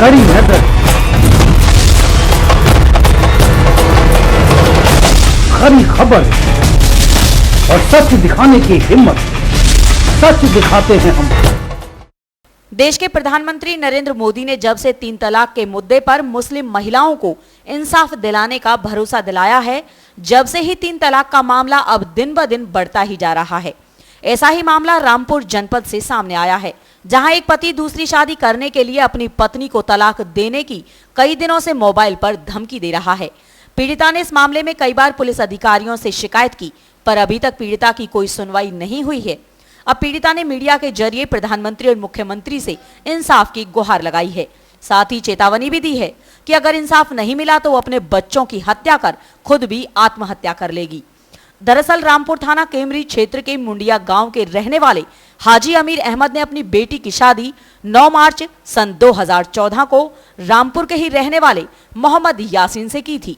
कड़ी नजर, खरी खबर और सच दिखाने की हिम्मत, सच दिखाते हैं हम। देश के प्रधानमंत्री नरेंद्र मोदी ने जब से 3 तलाक के मुद्दे पर मुस्लिम महिलाओं को इंसाफ दिलाने का भरोसा दिलाया है, जब से ही 3 तलाक का मामला अब दिन ब दिन बढ़ता ही जा रहा है। ऐसा ही मामला रामपुर जनपद से सामने आया है, जहां एक पति दूसरी शादी करने के लिए अपनी पत्नी को तलाक देने की कई दिनों से मोबाइल पर धमकी दे रहा है। पीड़िता ने इस मामले में कई बार पुलिस अधिकारियों से शिकायत की, पर अभी तक पीड़िता की कोई सुनवाई नहीं हुई है। अब पीड़िता ने मीडिया के जरिए प्रधानमंत्री और मुख्यमंत्री से इंसाफ की गुहार लगाई है। साथ ही चेतावनी भी दी है कि अगर इंसाफ नहीं मिला तो वो अपने बच्चों की हत्या कर खुद भी आत्महत्या कर लेगी। दरअसल रामपुर थाना केमरी क्षेत्र के मुंडिया गांव के रहने वाले हाजी अमीर अहमद ने अपनी बेटी की शादी 9 मार्च सन 2014 को रामपुर के ही रहने वाले मोहम्मद यासीन से की थी।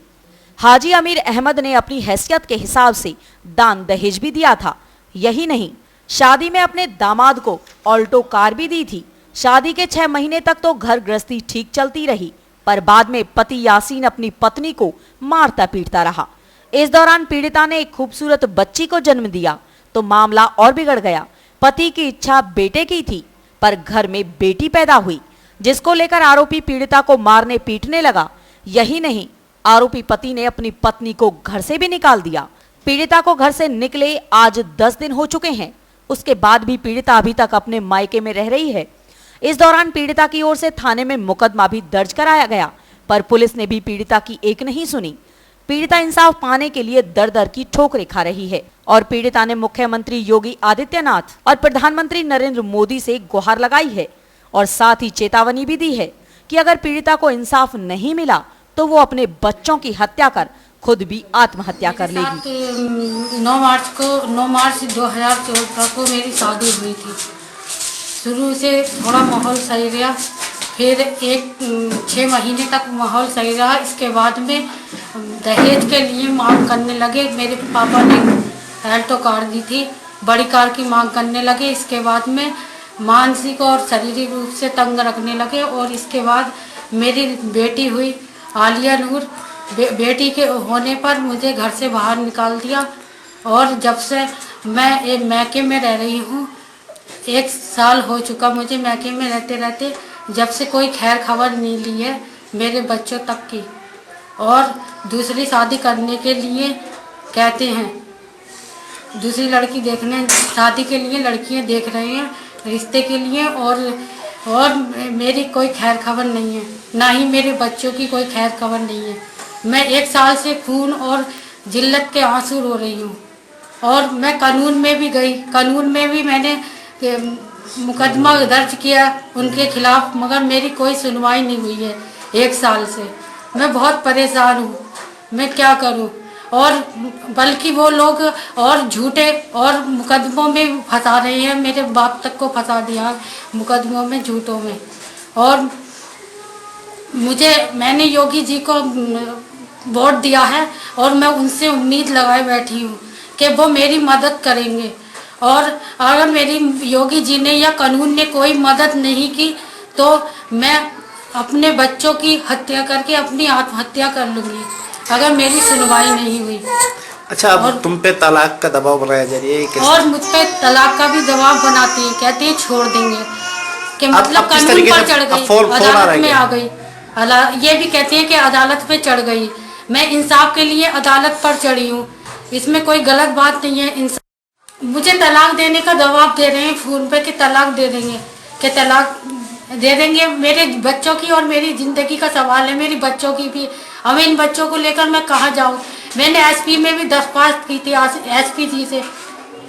हाजी अमीर अहमद ने अपनी हैसियत के हिसाब से दान दहेज भी दिया था। यही नहीं, शादी में अपने दामाद को ऑल्टो कार भी दी थी। शादी के 6 महीने तक तो घर गृहस्थी ठीक चलती रही, पर बाद में पति यासीन अपनी पत्नी को मारता पीटता रहा। इस दौरान पीड़िता ने एक खूबसूरत बच्ची को जन्म दिया तो मामला और बिगड़ गया। पति की इच्छा बेटे की थी, पर घर में बेटी पैदा हुई, जिसको लेकर आरोपी पीड़िता को मारने पीटने लगा। यही नहीं, आरोपी पति ने अपनी पत्नी को घर से भी निकाल दिया। पीड़िता को घर से निकले आज 10 दिन हो चुके हैं। उसके बाद भी पीड़िता अभी तक अपने मायके में रह रही है। इस दौरान पीड़िता की ओर से थाने में मुकदमा भी दर्ज कराया गया, पर पुलिस ने भी पीड़िता की एक नहीं सुनी। पीड़िता इंसाफ पाने के लिए दर दर की ठोकरें खा रही है और पीड़िता ने मुख्यमंत्री योगी आदित्यनाथ और प्रधानमंत्री नरेंद्र मोदी से गुहार लगाई है और साथ ही चेतावनी भी दी है कि अगर पीड़िता को इंसाफ नहीं मिला तो वो अपने बच्चों की हत्या कर खुद भी आत्महत्या कर लेगी। 9 मार्च 2014 को मेरी शादी हुई थी। शुरू से थोड़ा माहौल सही रहा, फिर 6 महीने तक माहौल सही रहा। इसके बाद में दहेज के लिए मांग करने लगे। मेरे पापा ने ऑल्टो कार दी थी, बड़ी कार की मांग करने लगे। इसके बाद में मानसिक और शारीरिक रूप से तंग रखने लगे और इसके बाद मेरी बेटी हुई आलिया नूर। बेटी के होने पर मुझे घर से बाहर निकाल दिया और जब से मैं एक मैके में रह रही हूँ, 1 साल हो चुका मुझे मैके में रहते रहते, जब से कोई खैर खबर नहीं ली है मेरे बच्चों तक की। और दूसरी शादी करने के लिए कहते हैं, दूसरी लड़की देखने शादी के लिए लड़कियां देख रहे हैं रिश्ते के लिए, और मेरी कोई खैर खबर नहीं है, ना ही मेरे बच्चों की कोई खैर खबर नहीं है। मैं 1 साल से खून और जिल्लत के आंसू रो रही हूँ और मैं कानून में भी गई, कानून में भी मैंने मुकदमा दर्ज किया उनके खिलाफ, मगर मेरी कोई सुनवाई नहीं हुई है 1 साल से। मैं बहुत परेशान हूँ, मैं क्या करूँ। और बल्कि वो लोग और झूठे और मुकदमों में फंसा रहे हैं, मेरे बाप तक को फंसा दिया मुकदमों में, झूठों में। और मैंने योगी जी को वोट दिया है और मैं उनसे उम्मीद लगाए बैठी हूँ कि वो मेरी मदद करेंगे। और अगर मेरी योगी जी ने या कानून ने कोई मदद नहीं की तो मैं अपने बच्चों की हत्या करके अपनी आत्महत्या कर लूँगी अगर मेरी सुनवाई नहीं हुई। अच्छा, अब तुम पे तलाक का दबाव बनाया जा रही है और मुझ पे तलाक का भी दबाव बनाते हैं, कहते हैं छोड़ देंगे, कि मतलब कानून पर चढ़ गई, अदालत में आ गई। ये भी कहते हैं कि अदालत पे चढ़ गई। मैं इंसाफ के लिए अदालत पर चढ़ी हूँ, इसमें कोई गलत बात नहीं है। मुझे तलाक देने का दबाव दे रहे हैं फोन पे कि तलाक दे देंगे, कि तलाक दे देंगे। मेरे बच्चों की और मेरी ज़िंदगी का सवाल है, मेरी बच्चों की भी। अब इन बच्चों को लेकर मैं कहाँ जाऊँ। मैंने एसपी में भी दरख्वास्त की थी, एसपी जी से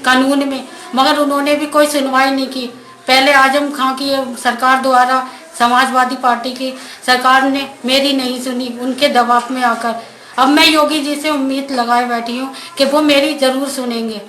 कानून में, मगर उन्होंने भी कोई सुनवाई नहीं की। पहले आजम खां की सरकार द्वारा, समाजवादी पार्टी की सरकार ने मेरी नहीं सुनी उनके दबाव में आकर। अब मैं योगी जी से उम्मीद लगाए बैठी हूँ कि वो मेरी ज़रूर सुनेंगे।